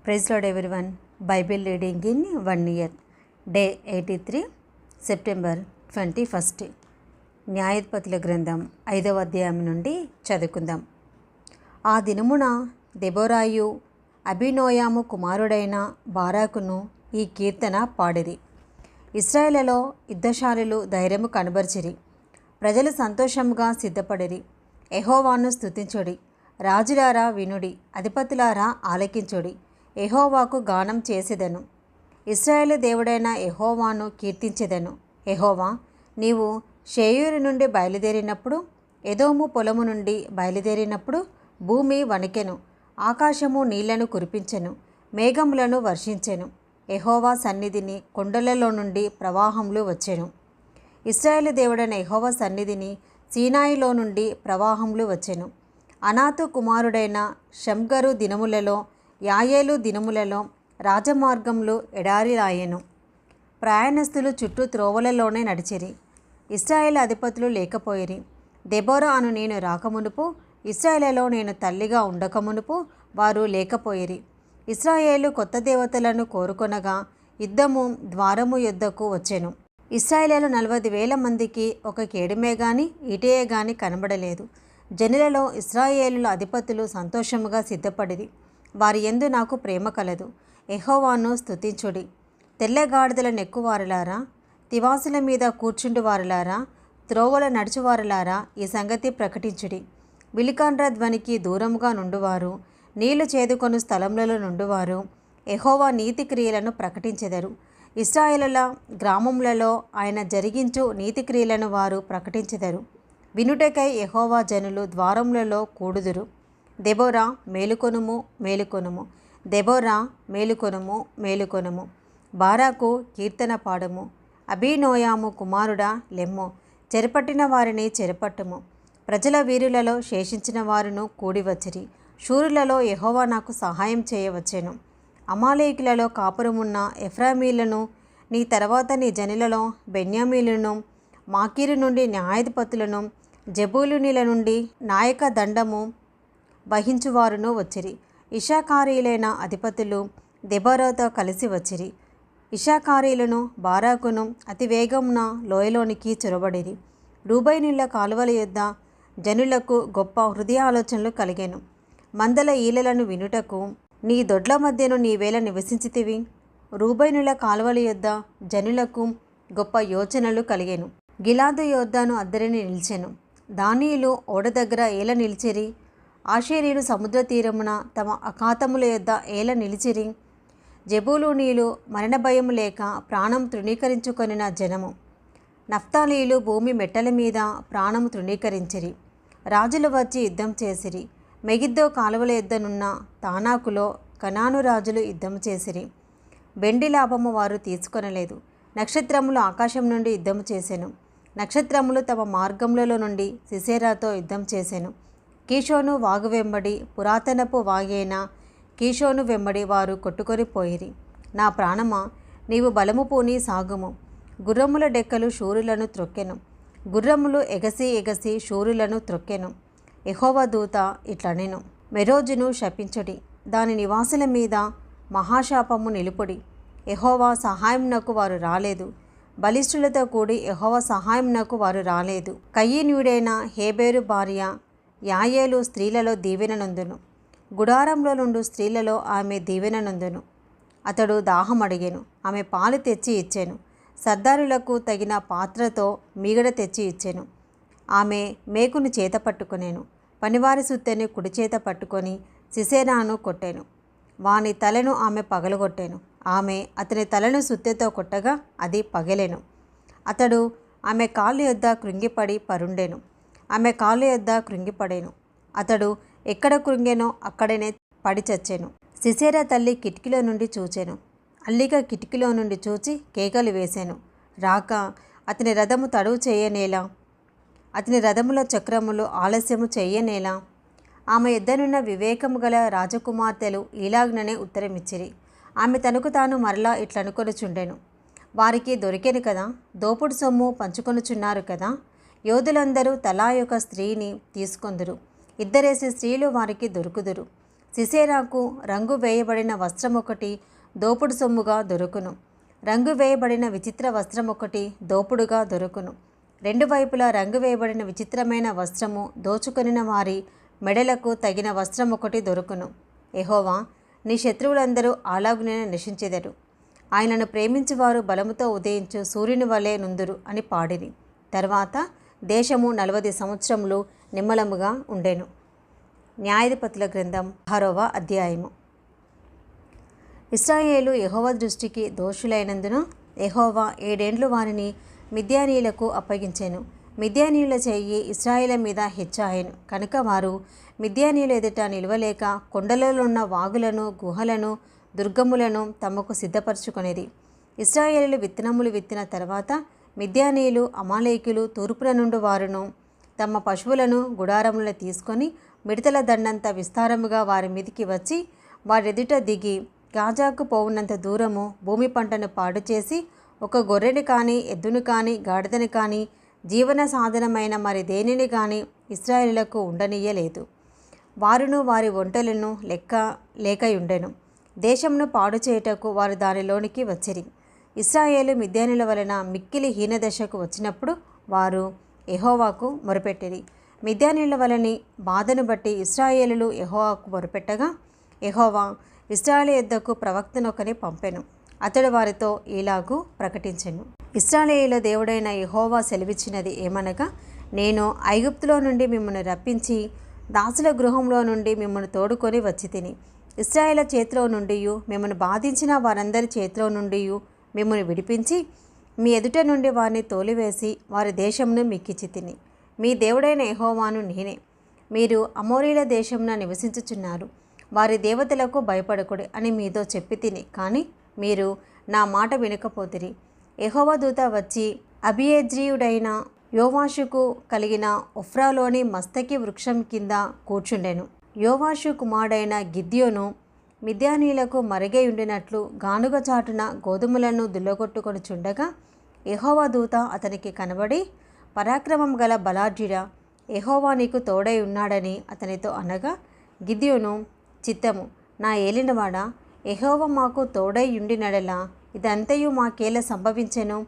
Praise Lord everyone. Bible reading in 1 year. Day 83, September 21. న్యాయాధిపతుల గ్రంథం 5వ అధ్యాయం నుండి చదువుకుందాం. ఆ దినమున దెబోరాయు అబీనోయాము కుమారుడైన బారాకును ఈ కీర్తన పాడిరి. ఇశ్రాయేలులో యుద్ధశాలులు ధైర్యము కనబరిచిరి. ప్రజలు సంతోషముగా సిద్ధపడిరి. యెహోవాను స్తుతించుడి. రాజులారా వినుడి, అధిపతులారా ఆలకించుడి. యెహోవాకు గానం చేసేదను. ఇశ్రాయేలు దేవుడైన యెహోవాను కీర్తించెదను. యెహోవా, నీవు షేయూరు నుండి బయలుదేరినప్పుడు, ఎదోము పొలము నుండి బయలుదేరినప్పుడు భూమి వణికెను, ఆకాశము నీళ్లను కురిపించెను, మేఘములను వర్షించెను. యెహోవా సన్నిధిని కొండలలో నుండి ప్రవాహములు వచ్చెను. ఇశ్రాయేలు దేవుడైన యెహోవా సన్నిధిని సీనాయిలో నుండి ప్రవాహములు వచ్చెను. అనాతు కుమారుడైన షమ్గరు దినములలో, యాయేలు దినములలో రాజమార్గములు ఎడారిలాయెను. ప్రయాణస్తులు చుట్టూ త్రోవలలోనే నడిచిరి. ఇశ్రాయేలు అధిపతులు లేకపోయిరి. దెబోరా అను నేను రాకమునుపు, ఇశ్రాయేలులో నేను తల్లిగా ఉండకమునుపు వారు లేకపోయిరి. ఇశ్రాయేలు కొత్త దేవతలను కోరుకొనగా యుద్ధము ద్వారము యొద్దకు వచ్చెను. ఇశ్రాయేలు 40,000 మందికి ఒక కేడుమే గాని ఈటెయే గాని కనబడలేదు. జనులలో ఇశ్రాయేలుల అధిపతులు సంతోషముగా సిద్ధపడిరి. వారి యందు నాకు ప్రేమ కలదు. యెహోవాను స్తుతించుడి. తెల్లగాడిదల నెక్కువారులారా, తివాసుల మీద కూర్చుండువారులారా, త్రోవల నడుచువారులారా ఈ సంగతి ప్రకటించుడి. విలికాండ్ర ధ్వనికి దూరముగా నుండువారు, నీళ్లు చేదుకొను స్థలములలో నుండువారు యెహోవా నీతి క్రియలను ప్రకటించెదరు. ఇశ్రాయేలుల గ్రామములలో ఆయన జరిగించు నీతి క్రియలను వారు ప్రకటించెదరు. వినుటకై యెహోవా జనులు ద్వారములలో కూడుదురు. దెబోరా, మేలుకొనుము, మేలుకొనుము. దెబోరా, మేలుకొనుము, మేలుకొనుము. బారాకు కీర్తన పాడుము. అబీనోయాము కుమారుడా లెమ్ము. చెరపట్టిన వారిని చెరపట్టుము. ప్రజల వీరులలో శేషించిన వారును కూడివచ్చిరి. శూరులలో యెహోవా నాకు సహాయం చేయవచ్చెను. అమాలేకులలో కాపురమున్న ఎఫ్రామీలను, నీ తర్వాత నీ జనులలో బెన్యామీలను, మాకీరు నుండి న్యాయాధిపతులను, జెబూలూనీల నుండి నాయక దండము వహించువారును వచ్చిరి. ఇశ్శాఖారీయులైన అధిపతులు దెబోరాతో కలిసి వచ్చిరి. ఇశ్శాఖారీయులను బారాకును అతివేగమున లోయలోనికి చొరబడిరి. రూబేనీయుల కాలువల యొద్ద జనులకు గొప్ప హృదయాలోచనలు కలిగెను. మందల ఈలలను వినుటకు నీ దొడ్ల మధ్యను నీవేళ నివసించితివి. రూబేనీయుల కాలువల యొద్ద జనులకు గొప్ప యోచనలు కలిగెను. గిలాదు యొద్దను అద్దరిని నిలిచెను. దానీయులు ఓడ దగ్గర ఏల నిలిచిరి. ఆషేరీయులు సముద్ర తీరమున తమ అఖాతముల యొద్ద ఏల నిలిచిరి. జెబూలూనీయులు మరణ భయము లేక ప్రాణం తృణీకరించుకొనిన జనము. నఫ్తాలీయులు భూమి మెట్టల మీద ప్రాణము తృణీకరించిరి. రాజులు వచ్చి యుద్ధం చేసిరి. మెగిద్దో కాలువల యొద్దనున్న తానాకులో కనాను రాజులు యుద్ధం చేసిరి. వెండి లాభము వారు తీసుకొనలేదు. నక్షత్రములు ఆకాశం నుండి యుద్ధము చేసెను. నక్షత్రములు తమ మార్గములలో నుండి సిసెరాతో యుద్ధం చేసెను. కీషోను వాగు వెంబడి, పురాతనపు వాగైన కీషోను వెంబడి వారు కొట్టుకొని పోయిరి. నా ప్రాణమా, నీవు బలము పూని సాగుము. గుర్రముల డెక్కలు శూరులను త్రొక్కెను. గుర్రములు ఎగసి ఎగసి శూరులను త్రొక్కెను. యెహోవా దూత ఇట్లనెను, మెరోజును శపించుడి, దాని నివాసుల మీద మహాశాపము నిలుపుడి. యెహోవా సహాయమునకు వారు రాలేదు. బలిష్ఠులతో కూడి యెహోవా సహాయమునకు వారు రాలేదు. కయీనీయుడైన హేబెరు భార్య యాయేలు స్త్రీలలో దీవెననొందును. గుడారంలో నుండి స్త్రీలలో ఆమె దీవెననొందును. అతడు దాహం అడిగెను, ఆమె పాలు తెచ్చి ఇచ్చెను. సర్దారులకు తగిన పాత్రతో మీగడ తెచ్చి ఇచ్చెను. ఆమె మేకును చేత పట్టుకొనెను. పనివారి సుత్తెని కుడి చేత పట్టుకొని సిసెరాను కొట్టెను. వాని తలను ఆమె పగలగొట్టెను. ఆమె అతని తలను సుత్తెతో కొట్టగా అది పగిలెను. అతడు ఆమె కాళ్ళ యొద్ద కృంగిపడి పరుండెను. ఆమె కాళ్ళ యొద్ద కృంగిపడెను. అతడు ఎక్కడ కృంగెనో అక్కడనే పడి చచ్చెను. సిసెరా తల్లి కిటికీలో నుండి చూచెను. అల్లిక కిటికీలో నుండి చూచి కేకలు వేసెను. రాక అతని రథము తడువు చేయనేలా, అతని రథముల చక్రములు ఆలస్యము చెయ్యనేలా. ఆమె యొద్దనున్న వివేకము గల రాజకుమార్తెలు ఈలాగ్ననే ఉత్తరమిచ్చిరి. ఆమె తనకు తాను మరలా ఇట్లనుకొనుచుండెను, వారికి దొరికెను కదా, దోపుడు సొమ్ము పంచుకొనుచున్నారు కదా. యోధులందరూ తలా యొక్క స్త్రీని తీసుకొందురు. 2 స్త్రీలు వారికి దొరుకుదురు. సిసేరాకు రంగు వేయబడిన వస్త్రం ఒకటి దోపుడు సొమ్ముగా దొరుకును. రంగు వేయబడిన విచిత్ర వస్త్రం ఒకటి దోపుడుగా దొరుకును. రెండు వైపులా రంగు వేయబడిన విచిత్రమైన వస్త్రము దోచుకొనిన వారి మెడలకు తగిన వస్త్రం ఒకటి దొరుకును. యెహోవా, నీ శత్రువులందరూ అలాగునే నశించెదరు. ఆయనను ప్రేమించువారు బలముతో ఉదయించు సూర్యుని వలె నుందురు అని పాడిరి. తర్వాత దేశము 40 సంవత్సరములు నిమ్మలముగా ఉండెను. న్యాయాధిపతుల గ్రంథం 6వ అధ్యాయము. ఇశ్రాయేలు యెహోవా దృష్టికి దోషులైనందున యెహోవా 7 ఏండ్లు వారిని మిద్యానీయులకు అప్పగించెను. మిద్యానీయుల చెయ్యి ఇశ్రాయేలు మీద హెచ్చాయెను. కనుక వారు మిద్యానీయుల ఎదుట నిలవలేక కొండలలో ఉన్న వాగులను, గుహలను, దుర్గములను తమకు సిద్ధపరచుకొనిరి. ఇశ్రాయేలు విత్తనములు విత్తిన తర్వాత మిద్యానీయులు, అమాలేకులు తూర్పున నుండి వారును తమ పశువులను, గుడారములను తీసుకొని మిడతల దండంత విస్తారముగా వారి మీదికి వచ్చి వారెదుట దిగి గాజాకు పోవునంత దూరము భూమి పంటను పాడు చేసి ఒక గొర్రెని కానీ, ఎద్దును కానీ, గాడిదని కానీ, జీవన సాధనమైన మరి దేనిని కానీ ఇశ్రాయేలులకు ఉండనీయలేదు. వారును వారి ఒంటెలను లేకయుండెను. దేశమును పాడు చేయుటకు వారు దానిలోనికి వచ్చిరి. ఇశ్రాయేలు మిద్యానీయుల వలన మిక్కిలి హీనదశకు వచ్చినప్పుడు వారు యెహోవాకు మొరపెట్టిరి. మిద్యానీయుల వలని బాధను బట్టి ఇశ్రాయేలులు యెహోవాకు మొరపెట్టగా యెహోవా ఇశ్రాయేలు యొద్దకు ప్రవక్తనొకని పంపెను. అతడు వారితో ఇలాగు ప్రకటించెను. ఇశ్రాయేలు దేవుడైన యెహోవా సెలవిచ్చినది ఏమనగా, నేను ఐగుప్తులో నుండి మిమ్మల్ని రప్పించి దాసుల గృహంలో నుండి మిమ్మల్ని తోడుకొని వచ్చి తిని ఇశ్రాయేలు చేతిలో నుండి మిమ్మల్ని బాధించిన వారందరి చేతిలో నుండి మిమ్మల్ని విడిపించి మీ ఎదుట నుండి వారిని తోలివేసి వారి దేశమును మీకిచ్చి తిని. మీ దేవుడైన యెహోవాను నేనే. మీరు అమోరీల దేశమున నివసించుచున్నారు. వారి దేవతలకు భయపడకుడి అని మీతో చెప్పి తిని, కానీ మీరు నా మాట వినకపోతిరి. యెహోవా దూత వచ్చి అబీయెజ్రీయుడైన యోవాషుకు కలిగిన ఒఫ్రాలోని మస్తకి వృక్షం కింద కూర్చుండెను. యోవాషు కుమారుడైన గిద్యోను మిద్యానీయులకు మరుగై ఉండినట్లు గానుగ చాటున గోధుమలను దుల్లగొట్టుకొని చుండగా యెహోవా దూత అతనికి కనబడి, పరాక్రమం గల బలాఢ్యుడా, యెహోవా నీకు తోడై ఉన్నాడని అతనితో అనగా, గిద్యోను, చిత్తము, నా ఏలినవాడా, యెహోవా మాకు తోడై ఉండినడలా ఇదంతయు మాకేలా సంభవించెను?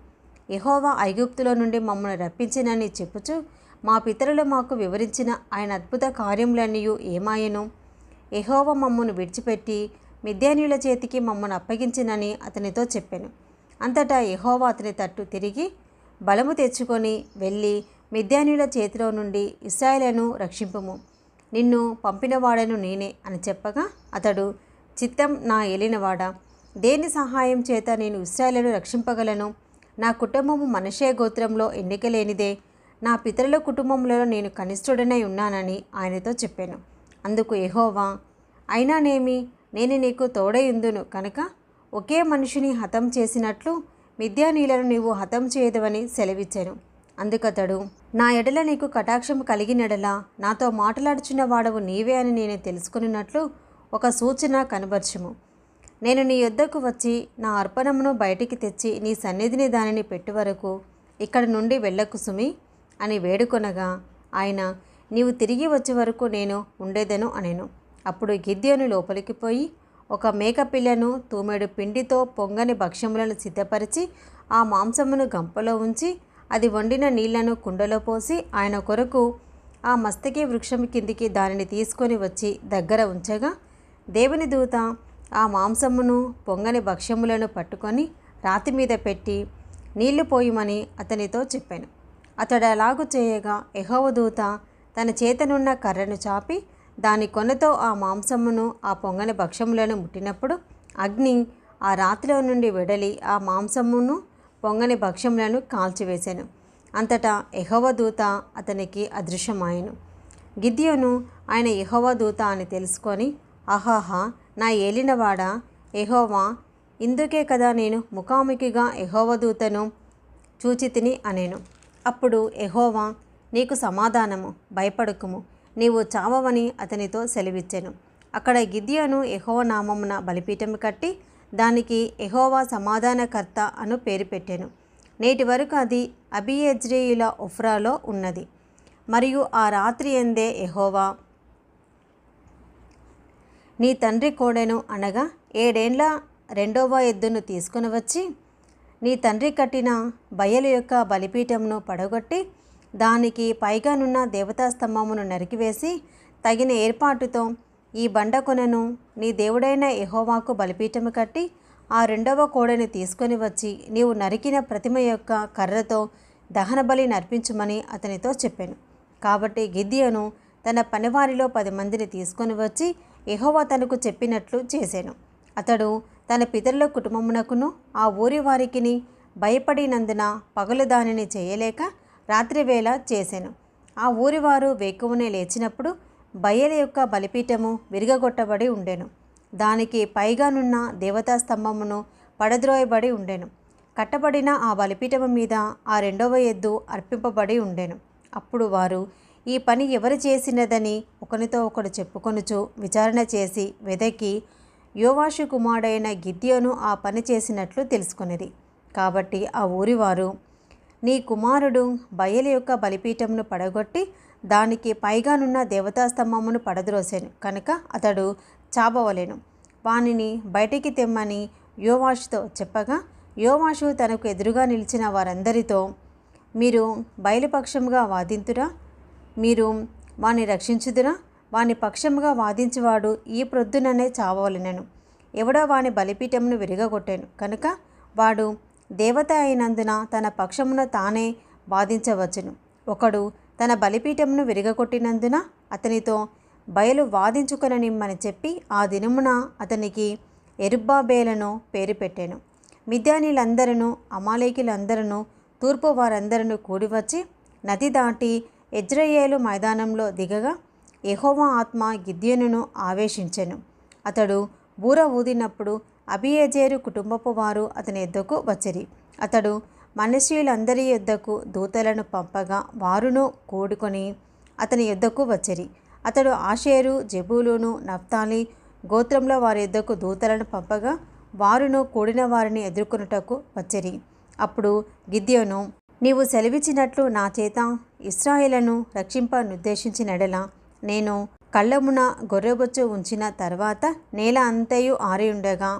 యెహోవా ఐగుప్తులో నుండి మమ్మల్ని రప్పించినని చెప్పుచు మా పితరులు మాకు వివరించిన ఆయన అద్భుత కార్యములన్నీ ఏమాయెను? యెహోవా మమ్మను విడిచిపెట్టి మిద్యానీయుల చేతికి మమ్మను అప్పగించినని అతనితో చెప్పెను. అంతటా యెహోవా అతని తట్టు తిరిగి, బలము తెచ్చుకొని వెళ్ళి మిద్యానీయుల చేతిలో నుండి ఇశ్రాయేలును రక్షింపుము. నిన్ను పంపినవాడను నేనే అని చెప్పగా అతడు, చిత్తం నా ఏలినవాడా, దేని సహాయం చేత నేను ఇశ్రాయేలును రక్షింపగలను? నా కుటుంబము మనష్షే గోత్రంలో ఎన్నికలేనిదే. నా పితరుల కుటుంబంలో నేను కనిష్ఠుడనై ఉన్నానని ఆయనతో చెప్పాను. అందుకు యెహోవా, అయినానేమి, నేను నీకు తోడయుందును కనుక ఒకే మనిషిని హతం చేసినట్లు మిద్యానీయులను నీవు హతం చేయదవని సెలవిచ్చాను. అందుకతడు, నా ఎడల నీకు కటాక్షం కలిగినెడల నాతో మాట్లాడుచున్న వాడవు నీవే అని నేను తెలుసుకున్నట్లు ఒక సూచన కనబర్చుము. నేను నీ యొద్దకు వచ్చి నా అర్పణమును బయటికి తెచ్చి నీ సన్నిధిని దానిని పెట్టు వరకు ఇక్కడి నుండి వెళ్ళకు సుమి అని వేడుకొనగా ఆయన, నీవు తిరిగి వచ్చే వరకు నేను ఉండేదను అనెను. అప్పుడు గిద్యోను లోపలికి పోయి ఒక మేకపిల్లను తూమెడు పిండితో పొంగని భక్ష్యములను సిద్ధపరిచి ఆ మాంసమును గంపలో ఉంచి అది వండిన నీళ్లను కుండలో పోసి ఆయన కొరకు ఆ మస్తకి వృక్షం కిందికి దానిని తీసుకొని వచ్చి దగ్గర ఉంచగా దేవుని దూత ఆ మాంసమును పొంగని భక్ష్యములను పట్టుకొని రాతి మీద పెట్టి నీళ్లు పోయమని అతనితో చెప్పాను. అతడు అలాగు చేయగా యెహోవా దూత తన చేతనున్న కర్రను చాపి దాని కొనతో ఆ మాంసమును ఆ పొంగని భక్ష్యములను ముట్టినప్పుడు అగ్ని ఆ రాతిలో నుండి వెడలి ఆ మాంసమును పొంగని భక్ష్యములను కాల్చివేశాను. అంతటా యెహోవా దూత అతనికి అదృశ్యమాయెను. గిద్యోను ఆయన యెహోవా దూత అని తెలుసుకొని, ఆహాహా, నా ఏలినవాడా యెహోవా, ఇందుకే కదా నేను ముఖాముఖిగా యెహోవా దూతను చూచి తిని అనేను. అప్పుడు యెహోవా, నీకు సమాధానము, భయపడకుము, నీవు చావవని అతనితో సెలవిచ్చెను. అక్కడ గిద్యోను యెహోవా నామమున బలిపీఠం కట్టి దానికి యెహోవా సమాధానకర్త అను పేరు పెట్టెను. నేటి వరకు అది అబీయెజ్రీయుల ఒఫ్రాలో ఉన్నది. మరియు ఆ రాత్రి ఎందే యెహోవా నీ తండ్రి కోడెను అనగా 7 ఏండ్ల రెండవ ఎద్దును తీసుకుని వచ్చి నీ తండ్రి కట్టిన బయలు యొక్క బలిపీఠమును పడగొట్టి దానికి పైగానున్న దేవతాస్తంభమును నరికివేసి తగిన ఏర్పాటుతో ఈ బండకొనను నీ దేవుడైన యెహోవాకు బలిపీఠము కట్టి ఆ రెండవ కోడెని తీసుకొని వచ్చి నీవు నరికిన ప్రతిమ యొక్క కర్రతో దహనబలి నర్పించుమని అతనితో చెప్పాను. కాబట్టి గిద్యోను తన పనివారిలో 10 మందిని తీసుకొని వచ్చి యెహోవా తనకు చెప్పినట్లు చేశాను. అతడు తన పితరుల కుటుంబమునకును ఆ ఊరి వారికిని భయపడినందున పగలు దానిని చేయలేక రాత్రివేళ చేశాను. ఆ ఊరివారు వేకువనే లేచినప్పుడు బయలు యొక్క బలిపీఠము విరగగొట్టబడి ఉండెను. దానికి పైగానున్న దేవతాస్తంభమును పడద్రోయబడి ఉండెను. కట్టబడిన ఆ బలిపీఠము మీద ఆ రెండవ ఎద్దు అర్పింపబడి ఉండెను. అప్పుడు వారు ఈ పని ఎవరు చేసినదని ఒకనితో ఒకడు చెప్పుకొనుచు విచారణ చేసి వెదకి యోవాషు కుమారుడైన గిద్యోను ఆ పని చేసినట్లు తెలుసుకొనిరి. కాబట్టి ఆ ఊరివారు నీ కుమారుడు బయలు యొక్క బలిపీఠమును పడగొట్టి దానికి పైగానున్న దేవతాస్తంభమును పడద్రోసెను కనుక అతడు చావవలెను. వానిని బయటికి తెమ్మని యోవాషుతో చెప్పగా యోవాషు తనకు ఎదురుగా నిలిచిన వారందరితో మీరు బయలుపక్షముగా వాదింతురా, మీరు వాని రక్షించుదురా? వాని పక్షముగా వాదించువాడు ఈ ప్రొద్దుననే చావవలెనను. ఎవడో వాని బలిపీఠమును విరగగొట్టాను కనుక వాడు దేవత అయినందున తన పక్షమున తానే వాదించవచ్చును. ఒకడు తన బలిపీఠమును విరగగొట్టినందున అతనితో బయలు వాదించుకొననిమ్మని చెప్పి ఆ దినమున అతనికి యెరుబ్బయలను పేరు పెట్టాను. మిద్యానీలందరూ అమాలేకీలందరూ తూర్పు వారందరూ కూడివచ్చి నది దాటి యెజ్రెయేలు మైదానంలో దిగగా యెహోవా ఆత్మ గిద్యోనును ఆవేశించెను. అతడు బూర ఊదినప్పుడు అబీయెజెరు కుటుంబపు వారు అతని యొద్దకు వచ్చిరి. అతడు మనష్షీయులందరి యొద్దకు దూతలను పంపగా వారును కూడుకొని అతని యొద్దకు వచ్చిరి. అతడు ఆషేరు, జెబూలూను, నఫ్తాలి గోత్రంలో వారి యొద్దకు దూతలను పంపగా వారును కూడిన వారిని ఎదుర్కొనుటకు వచ్చిరి. అప్పుడు గిద్యోను నీవు సెలవిచ్చినట్లు నా చేత ఇశ్రాయేలును రక్షింపనుద్దేశించినడల నేను కళ్ళమున గొర్రెబొచ్చు ఉంచిన తర్వాత నేల అంతయు ఆరియుండగా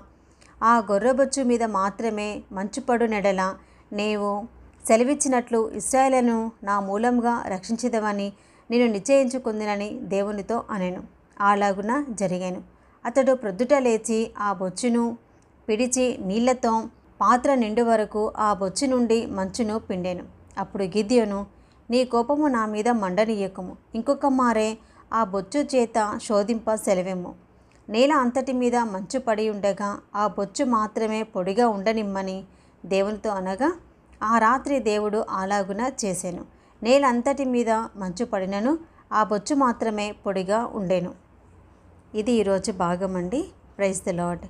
ఆ గొర్రెబొచ్చు మీద మాత్రమే మంచుపడునెడల నీవు సెలవిచ్చినట్లు ఇశ్రాయేలును నా మూలంగా రక్షించదవని నేను నిశ్చయించుకుందినని దేవునితో అనెను. అలాగున జరిగాను. అతడు ప్రొద్దుట లేచి ఆ బొచ్చును పిడిచి నీళ్లతో పాత్ర నిండు వరకు ఆ బొచ్చు నుండి మంచును పిండెను. అప్పుడు గిద్యోను నీ కోపము నా మీద మండనీయకము, ఇంకొక మారే ఆ బొచ్చు చేత శోధింప సెలవెమ్ము. నేల అంతటి మీద మంచు పడి ఉండగా ఆ బొచ్చు మాత్రమే పొడిగా ఉండనిమ్మని దేవునితో అనగా ఆ రాత్రి దేవుడు అలాగున చేసెను. నేల అంతటి మీద మంచు పడినను ఆ బొచ్చు మాత్రమే పొడిగా ఉండెను. ఇది ఈరోజు భాగం అండి. Praise the lord.